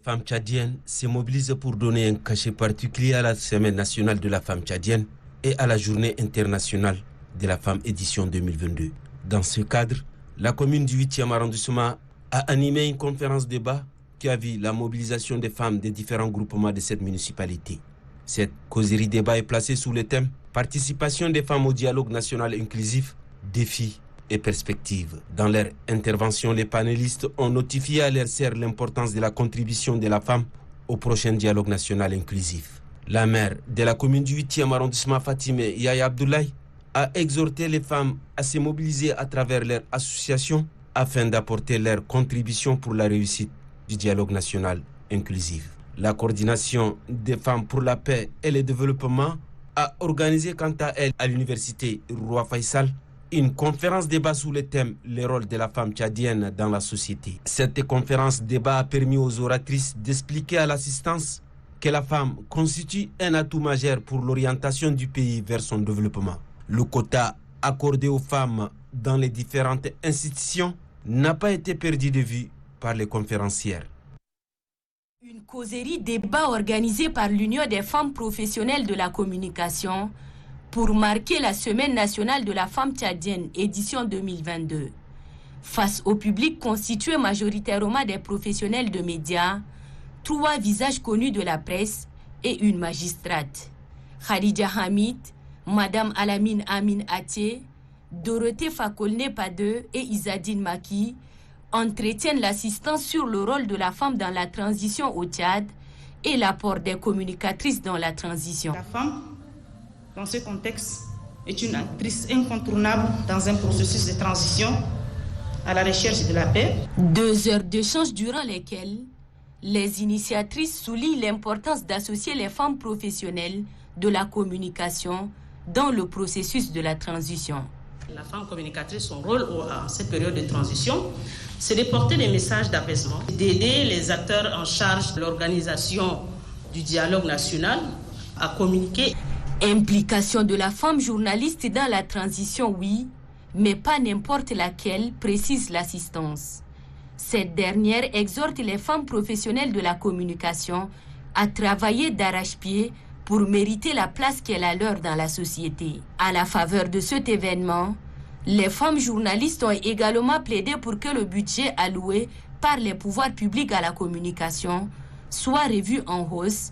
femmes tchadiennes se mobilisent pour donner un cachet particulier à la Semaine nationale de la femme tchadienne et à la Journée internationale de la femme édition 2022. Dans ce cadre, la commune du 8e arrondissement a animé une conférence débat qui a vu la mobilisation des femmes des différents groupements de cette municipalité. Cette causerie débat est placée sous le thème « Participation des femmes au dialogue national inclusif, défis et perspectives ». Dans leur intervention, les panélistes ont notifié à leurs sœurs l'importance de la contribution de la femme au prochain dialogue national inclusif. La maire de la commune du 8e arrondissement, Fatime Yaya Abdoulaye, a exhorté les femmes à se mobiliser à travers leur association afin d'apporter leur contribution pour la réussite du dialogue national inclusif. La coordination des femmes pour la paix et le développement a organisé quant à elle à l'université Roi Faisal une conférence débat sous le thème « Le rôle de la femme tchadienne dans la société ». Cette conférence débat a permis aux oratrices d'expliquer à l'assistance que la femme constitue un atout majeur pour l'orientation du pays vers son développement. Le quota accordé aux femmes dans les différentes institutions n'a pas été perdu de vue par les conférencières. Une causerie débat organisée par l'Union des femmes professionnelles de la communication pour marquer la Semaine nationale de la femme tchadienne, édition 2022. Face au public constitué majoritairement des professionnels de médias, 3 visages connus de la presse et une magistrate. Khadija Hamid, Madame Alamine Amin Atie, Dorothée Fakolne-Padeux et Isadine Maki entretiennent l'assistance sur le rôle de la femme dans la transition au Tchad et l'apport des communicatrices dans la transition. La femme, dans ce contexte, est une actrice incontournable dans un processus de transition à la recherche de la paix. 2 heures d'échange durant lesquelles les initiatrices soulignent l'importance d'associer les femmes professionnelles de la communication dans le processus de la transition. La femme communicatrice, son rôle en cette période de transition, c'est de porter des messages d'apaisement, d'aider les acteurs en charge de l'organisation du dialogue national à communiquer. Implication de la femme journaliste dans la transition, oui, mais pas n'importe laquelle, précise l'assistance. Cette dernière exhorte les femmes professionnelles de la communication à travailler d'arrache-pied pour mériter la place qu'elle a leur dans la société. À la faveur de cet événement, les femmes journalistes ont également plaidé pour que le budget alloué par les pouvoirs publics à la communication soit revu en hausse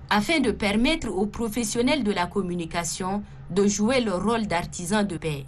afin de permettre aux professionnels de la communication de jouer leur rôle d'artisans de paix.